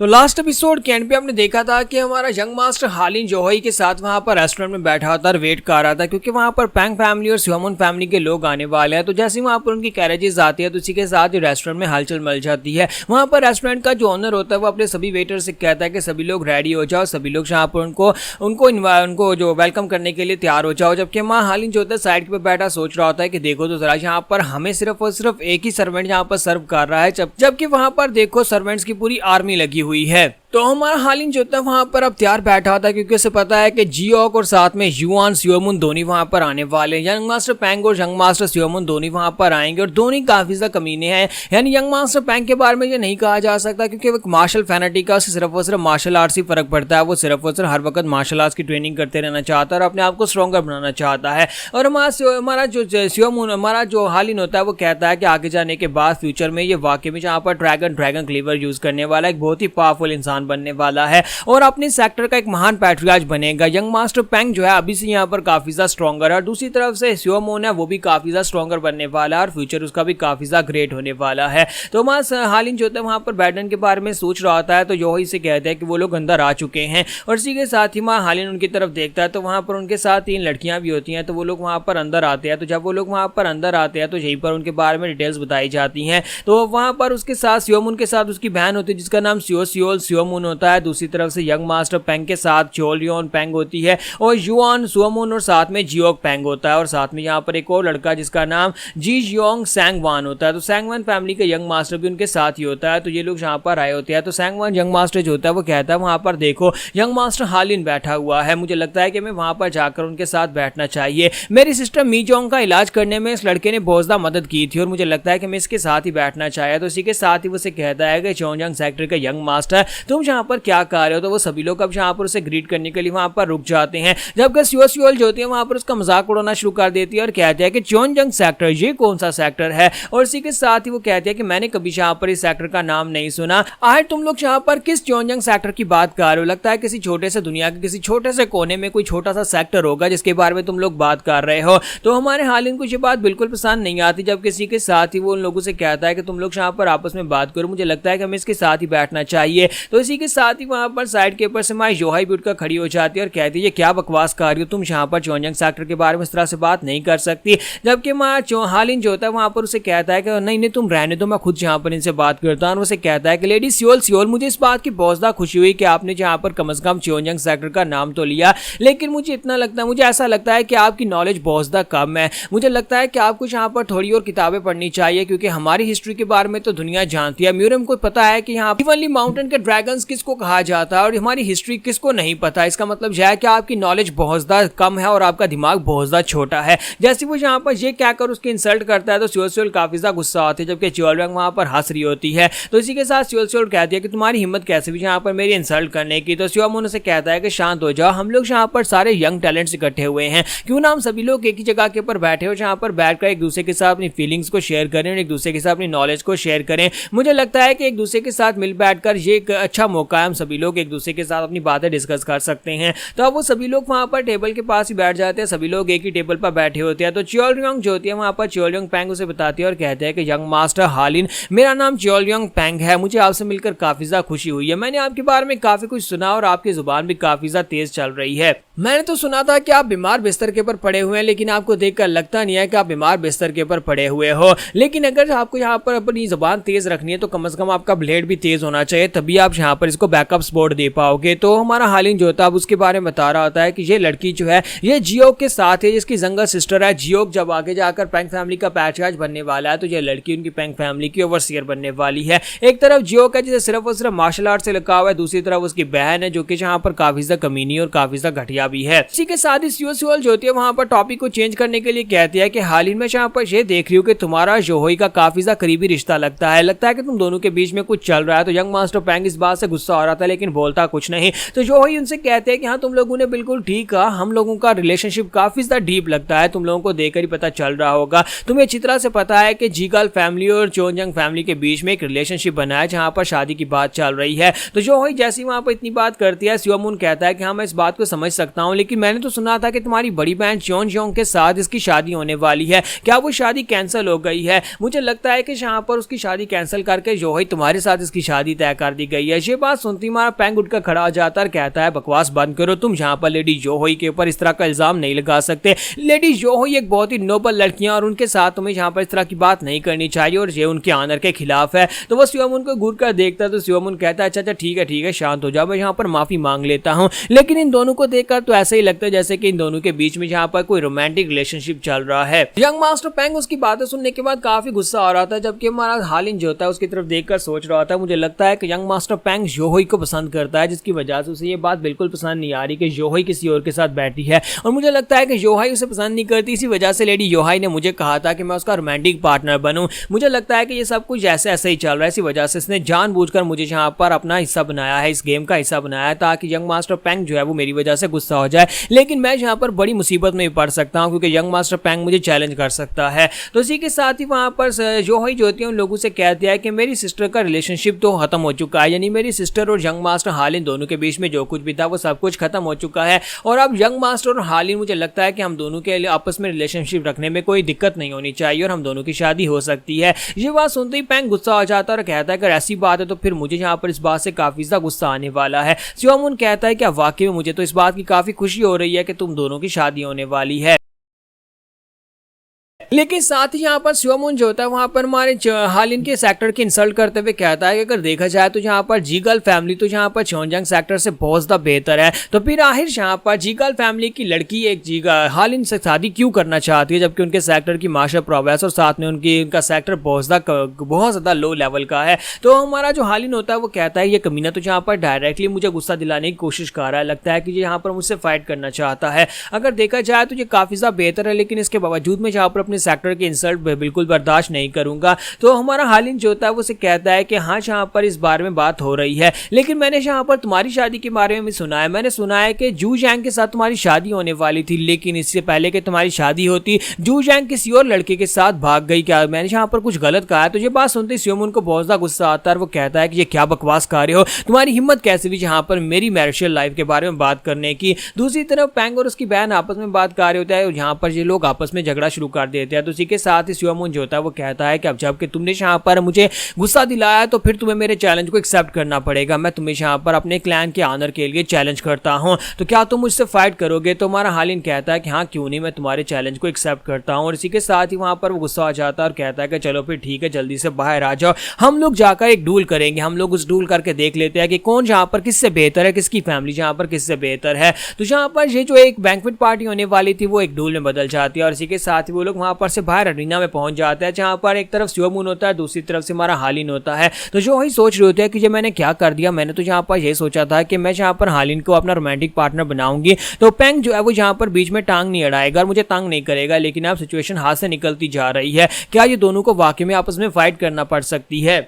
तो last episode के and पे हमने देखा था कि हमारा यंग मास्टर हालिन जोहई के साथ वहां पर रेस्टोरेंट में बैठा था और वेट कर रहा था क्योंकि वहां पर पैंग फैमिली और स्योमन फैमिली के लोग आने वाले हैं। तो जैसे ही वहां पर उनकी कैरेजेस आती है तो उसी के साथ ही रेस्टोरेंट में हलचल मच जाती है। वहां पर रेस्टोरेंट का जो ओनर होता है वो अपने सभी वेटर से कहता है कि सभी लोग रेडी हो जाओ, सभी लोग यहाँ पर उनको जो वेलकम करने के लिए तैयार हो जाओ। जबकि वहाँ हालिन जो होता है साइड पे बैठा सोच रहा होता है कि देखो तो जरा यहाँ पर हमें सिर्फ और सिर्फ एक ही सर्वेंट यहाँ पर सर्व कर रहा है, जबकि वहां पर देखो सर्वेंट्स की पूरी आर्मी लगी हुई है। तो हमारा हालिन जो था वहां पर अब तैयार बैठा होता है क्योंकि उसे पता है कि जियोक और साथ में युआन स्योमुन दोनों वहां पर आने वाले हैं। यंग मास्टर पैंग और यंग मास्टर स्योमुन दोनों वहां पर आएंगे और दोनों काफी ज्यादा कमीने हैं। यानी यंग मास्टर पैंग के बारे में ये नहीं कहा जा सकता क्योंकि वो मार्शल फैनेटिक है, उसे सिर्फ और सिर्फ मार्शल आर्ट्स ही फर्क पड़ता है। वो सिर्फ और सिर्फ हर वक्त मार्शल आर्ट्स की ट्रेनिंग करते रहना चाहता है और अपने आप को स्ट्रॉन्गर बनाना चाहता है। और हमारा जो स्योमुन हमारा जो हालिन होता है वो कहता है कि आगे जाने के बाद फ्यूचर में ये वाकई में जहाँ पर ड्रैगन क्लीवर यूज करने वाला एक बहुत ही पावरफुल इंसान बनने वाला है और अपने सेक्टर का एक महान पैट्रियार्च बनेगा। यंग मास्टर पैंग जो है अभी से यहाँ पर काफी ज्यादा स्ट्रॉन्गर है और दूसरी तरफ से स्योमोन है वो भी काफी ज्यादा स्ट्रॉन्गर बनने वाला है और फ्यूचर उसका भी काफी ज्यादा ग्रेट होने वाला है। तो हमारा हालिन जो होता है वहां पर बैडन के बारे में सोच रहा होता है तो योही से कहते हैं कि वो लोग अंदर आ चुके हैं और इसी के साथ ही वहां हालिन उनकी तरफ देखता है तो वहां पर उनके साथ 3 लड़कियां भी होती हैं। तो वो लोग वहां पर अंदर आते हैं। तो जब वो लोग वहां पर अंदर आते हैं तो यहीं पर उनके बारे में डिटेल्स बताई जाती हैं। तो वहां पर उसके साथ स्योमुन के साथ उसकी बहन होती है जिसका नाम सियोल स्योमुन होता है। दूसरी तरफ से यंग मास्टर पैंग के साथ चोलियन पैंग होती है और युआन सुओमुन और साथ में जियोक पैंग होता है और साथ में यहाँ पर एक और लड़का जिसका नाम जी योंग सैंगवान होता है। तो सैंगवान फैमिली का यंग मास्टर भी उनके साथ ही होता है। तो ये लोग यहाँ पर आए होते हैं। तो सैंगवान यंग मास्टर जो होता है वो कहता है वहां पर देखो यंग मास्टर हालिन बैठा हुआ है, मुझे लगता है कि मैं वहां पर जाकर उनके साथ बैठना चाहिए। मेरी सिस्टर मीजोंग का इलाज करने में इस लड़के ने बहुत ज्यादा मदद की थी और मुझे लगता है कि मैं इसके साथ ही बैठना चाहिए। तो इसी के साथ ही वो से कहता है कि चोंगजंग सेक्टर का यंग मास्टर तुम यहाँ पर क्या कर रहे हो। तो वो सभी लोग अब यहाँ पर उसे ग्रीट करने के लिए वहां पर रुक जाते हैं। जबकि सियोल जो होती है वहां पर उसका मजाक उड़ाना शुरू कर देती है और कहते हैं कि चोंगजंग सेक्टर ये कौन सा सेक्टर है। और इसी के साथ ही वो कहते हैं कि मैंने कभी यहाँ पर इस सेक्टर का नाम नहीं सुना। आज तुम लोग यहाँ पर किस चोंगजंग सेक्टर की बात कर रहे हो? लगता है किसी छोटे से दुनिया के किसी छोटे से कोने में कोई छोटा सा सेक्टर होगा जिसके बारे में तुम लोग बात कर रहे हो। तो हमारे हालिन को ये बात बिल्कुल पसंद नहीं आती। जब किसी के साथ ही वो उन लोगों से कहता है कि तुम लोग यहाँ पर आपस में बात करो, मुझे लगता है कि हमें इसके साथ ही बैठना चाहिए। तो इसी के साथ ही वहां पर साइड के ऊपर से माई योहाई भी उठकर खड़ी हो जाती है और कहती है ये क्या बकवास कर रही हो, तुम यहाँ पर चोंगजंग सेक्टर के बारे में इस तरह से बात नहीं कर सकती। जबकि हालिन जो होता है वहां पर उसे कहता है कि नहीं तुम रहने दो, मैं खुद यहाँ पर इनसे बात करता हूँ। और उसे कहता है कि लेडी सियोल मुझे इस बात की बहुत ज्यादा खुशी हुई कि आपने यहाँ पर कम से कम चोंगजंग सेक्टर का नाम तो लिया, लेकिन मुझे ऐसा लगता है कि आपकी नॉलेज बहुत ज्यादा कम है। मुझे लगता है कि आपको यहाँ पर थोड़ी और किताबें पढ़नी चाहिए क्योंकि हमारी हिस्ट्री के बारे में तो दुनिया जानती है। म्यूरियम को पता है कि यहाँ इवनली माउंटेन के ड्रैगन्स किसको कहा जाता है और हमारी हिस्ट्री किसको नहीं पता। इसका मतलब यह है कि आपकी नॉलेज बहुत ज्यादा कम है और आपका दिमाग बहुत ज्यादा छोटा है। जैसे वो यहाँ पर ये क्या कर उसकी इंसल्ट करता है तो सियोल काफी ज्यादा गुस्सा होती है जबकि चियोलवेंग वहां पर हंस रही होती है। तो इसी के साथ सियोल कहती है कि तुम्हारी हिम्मत कैसे भी यहाँ पर मेरी इंसल्ट करने की। तो स्योमुन से कहता है कि शांत हो जाओ, हम लोग यहाँ पर सारे यंग टैलेंट्स इकट्ठे हुए हैं, क्यों ना हम सभी लोग एक ही जगह के ऊपर बैठे हो जहाँ पर बैठकर एक दूसरे के साथ अपनी फीलिंग्स को शेयर करें और एक दूसरे के साथ अपनी नॉलेज को शेयर करें। मुझे लगता है कि एक दूसरे के साथ मिल बैठकर ये एक अच्छा मौका है, हम सभी लोग एक दूसरे के साथ अपनी बातें डिस्कस कर सकते हैं। तो अब वो सभी लोग वहां पर टेबल के पास ही बैठ जाते हैं, सभी लोग एक ही टेबल पर बैठे होते हैं। तो चियोलयोंग जो होती है वहां पर चियोलयोंग पैंग उसे बताती है और कहते हैं कि यंग मास्टर हालिन मेरा नाम चियोलयोंग पैंग है, मुझे आपसे मिलकर काफी ज्यादा खुशी हुई है। मैंने आपके बारे में काफी कुछ सुना और आपकी जुबान भी काफी ज्यादा तेज चल रही है। मैंने तो सुना था कि आप बीमार बिस्तर के ऊपर पड़े हुए हैं, लेकिन आपको देखकर लगता नहीं है कि आप बीमार बिस्तर के ऊपर पड़े हुए हो। लेकिन अगर आपको यहाँ पर अपनी जुबान तेज रखनी है तो कम से कम आपका ब्लेड भी तेज होना चाहिए, तभी आप यहाँ पर इसको बैकअप सपोर्ट दे पाओगे। तो हमारा हालिन जो होता है अब उसके बारे में बता रहा होता है कि ये लड़की जो है ये जियोक के साथ है, जिसकी जंगल सिस्टर है। जियोक जब आगे जाकर पैंग फैमिली का पैट्रियार्च बनने वाला है तो ये लड़की उनकी पैंग फैमिली की ओवरसीयर बनने वाली है। एक तरफ जियोक है जिसे सिर्फ और सिर्फ मार्शल आर्ट से लगा हुआ है, दूसरी तरफ उसकी बहन है जो कि यहाँ पर काफी ज्यादा कमीनी और काफी ज्यादा घटिया भी है। इसी के साथ ही सियोल जो होती है वहां पर टॉपिक को चेंज करने के लिए कहती है कि हालिन में यहाँ पर ये देख रही हूँ कि तुम्हारा योही का काफी ज्यादा करीबी रिश्ता लगता है कि तुम दोनों के बीच में कुछ चल रहा है। तो यंग मास्टर पैंग इस बात से गुस्सा हो रहा था लेकिन बोलता कुछ नहीं। तो योही उनसे कहते हैं कि हाँ तुम लोगों ने बिल्कुल ठीक कहा, हम लोगों का रिलेशनशिप काफी ज्यादा डीप लगता है, तुम लोगों को देखकर ही पता चल रहा होगा। तुम्हें अच्छी तरह से पता है कि जीगल फैमिली और चोंगजंग फैमिली के बीच में एक रिलेशनशिप बना है जहां पर शादी की बात चल रही है। तो योही जैसी वहां पर इतनी बात करती है, स्योमुन कहता है कि हाँ मैं इस बात को समझ सकता सकता हूँ, लेकिन मैंने तो सुना था कि तुम्हारी बड़ी बहन चोन जोंग के साथ इसकी शादी होने वाली है, क्या वो शादी कैंसिल हो गई है? मुझे लगता है कि यहाँ पर उसकी शादी कैंसिल करके जोही तुम्हारे साथ इसकी शादी तय कर दी गई है। ये बात सुनती हमारा पैंग उठकर खड़ा हो जाता है, कहता है बकवास बंद करो, तुम यहाँ पर लेडी जोही के ऊपर इस तरह का इल्जाम नहीं लगा सकते। लेडी जोही एक बहुत ही नोबल लड़कियां और उनके साथ तुम्हें यहाँ पर इस तरह की बात नहीं करनी चाहिए और ये उनके ऑनर के खिलाफ है। तो वो सियोमुन को घूर कर देखता है तो सियोमुन कहता है अच्छा ठीक है शांत हो जाओ, मैं यहाँ पर माफी मांग लेता हूँ। लेकिन इन दोनों को देखकर तो ऐसा ही लगता है जैसे कि इन दोनों के बीच में यहाँ पर कोई रोमांटिक रिलेशनशिप चल रहा है। यंग मास्टर पैंग उसकी बातें सुनने के बाद काफी गुस्सा आ रहा था, जबकि हमारा हालिन जो होता है उसकी तरफ देखकर सोच रहा था मुझे लगता है कि यंग मास्टर पैंग जोही को पसंद करता है, जिसकी वजह से उसे ये बात बिल्कुल पसंद नहीं आ रही कि जोही किसी और के साथ बैठी है। और मुझे लगता है कि जोही उसे पसंद नहीं करती, इसी वजह से लेडी योहाई ने मुझे कहा था कि मैं उसका रोमांटिक पार्टनर बनूं। मुझे लगता है कि ये सब कुछ ऐसे ही चल रहा है, इसी वजह से इसने जानबूझकर मुझे यहाँ पर अपना हिस्सा बनाया है, इस गेम का हिस्सा बनाया है, ताकि यंग मास्टर पैंग जो है वो मेरी वजह से गुस्सा हो जाए। लेकिन मैं यहाँ पर बड़ी मुसीबत में पड़ सकता हूँ क्योंकि यंग मास्टर पैंग मुझे चैलेंज कर सकता है। तो इसी के साथ ही वहाँ पर जोही जो होती है उन लोगों से कह दिया है कि मेरी सिस्टर का रिलेशनशिप तो खत्म हो चुका है, यानी मेरी सिस्टर और यंग मास्टर हालिन दोनों के बीच में जो कुछ भी था वो सब कुछ खत्म हो चुका है। और अब यंग मास्टर और हालिन मुझे लगता है कि हम दोनों के आपस में रिलेशनशिप रखने में कोई दिक्कत नहीं होनी चाहिए और हम दोनों की शादी हो सकती है। ये बात सुनते ही पैंग गुस्सा हो जाता है और कहता है अगर ऐसी बात है तो फिर मुझे यहाँ पर इस बात से काफी ज्यादा गुस्सा आने वाला है। सियोमुन कहता है कि वाकई में मुझे तो इस बात की काफी खुशी हो रही है कि तुम दोनों की शादी होने वाली है। लेकिन साथ ही यहाँ पर सियोमुन जो होता है वहाँ पर हमारे हालिन के सेक्टर की इंसल्ट करते हुए कहता है कि अगर देखा जाए तो यहाँ पर जीगल फैमिली तो यहाँ पर चोनजंग सेक्टर से बहुत ज्यादा बेहतर है, तो फिर आखिर यहाँ पर जीगल फैमिली की लड़की एक हालिन से शादी क्यों करना चाहती है, जबकि उनके सेक्टर की मार्शल प्रोग्रेस और साथ में उनका सेक्टर बहुत ज्यादा लो लेवल का है। तो हमारा जो हालिन होता है वो कहता है ये कमीना तो यहाँ पर डायरेक्टली मुझे गुस्सा दिलाने की कोशिश कर रहा है, लगता है कि ये यहाँ पर मुझसे फाइट करना चाहता है। अगर देखा जाए तो ये काफी ज्यादा बेहतर है, लेकिन इसके बावजूद में यहाँ पर अपने सेक्टर के इंसल्ट बिल्कुल बर्दाश्त नहीं करूंगा। तो हमारा हालिन जो होता है वो से कहता है कि हाँ यहाँ पर इस बारे में बात हो रही है, लेकिन मैंने यहाँ पर तुम्हारी शादी के बारे में भी सुना है। मैंने सुना है कि जू जैंग के साथ तुम्हारी शादी होने वाली थी, लेकिन इससे पहले कि तुम्हारी शादी होती जू जैंग किसी और लड़के के साथ भाग गई, क्या मैंने यहाँ पर कुछ गलत कहा है? तो ये बात सुनते ही सियोमुन को बहुत ज्यादा गुस्सा आता है और वो कहता है कि ये क्या बकवास कर रहे हो, तुम्हारी हिम्मत कैसे भी यहाँ पर मेरी मैरिटल लाइफ के बारे में बात करने की। दूसरी तरफ पैंग और उसकी बहन आपस में बात कर रहे होते हैं और यहाँ पर ये लोग आपस में झगड़ा शुरू कर देते हैं। तो इसी के साथ ही सियोमुन जो होता है वो कहता है कि अब जब कि तुमने यहाँ पर मुझे गुस्सा दिलाया तो फिर तुम्हें मेरे चैलेंज को एक्सेप्ट करना पड़ेगा। मैं तुम्हें यहाँ पर अपने क्लैन के ऑनर के लिए चैलेंज करता हूँ, तो क्या तुम मुझसे फाइट करोगे? तो हमारा हालिन कहता है कि हाँ क्यों नहीं, मैं तुम्हारे चैलेंज को एक्सेप्ट करता हूँ। और इसी के साथ ही वहाँ पर वो गुस्सा आ जाता है और कहता है कि चलो फिर ठीक है, जल्दी से बाहर आ जाओ, हम लोग जाकर एक डूल करेंगे, हम लोग उस डूल करके देख लेते हैं कि कौन जहाँ पर किससे बेहतर है, किसकी फैमिली जहाँ पर किससे बेहतर है। तो यहाँ पर ये जो एक बैंक्वेट पार्टी होने वाली थी वो एक डूल में बदल जाती है और इसी के साथ ही वो लोग वहाँ पर से बाहर अरीना में पहुंच जाते हैं, जहाँ पर एक तरफ सियोमुन होता है, दूसरी तरफ से हमारा हालिन होता है। तो जो ही सोच रहे होते हैं कि ये मैंने क्या कर दिया, मैंने तो यहाँ पर यही सोचा था कि मैं यहाँ पर हालिन को अपना रोमांटिक पार्टनर बनाऊंगी, तो पैंग जो है वो यहाँ पर बीच में टांग नहीं अड़ाएगा और मुझे तंग नहीं करेगा। लेकिन अब सिचुएशन हाथ से निकलती जा रही है, क्या ये दोनों को वाकई में आपस में फाइट करना पड़ सकती है?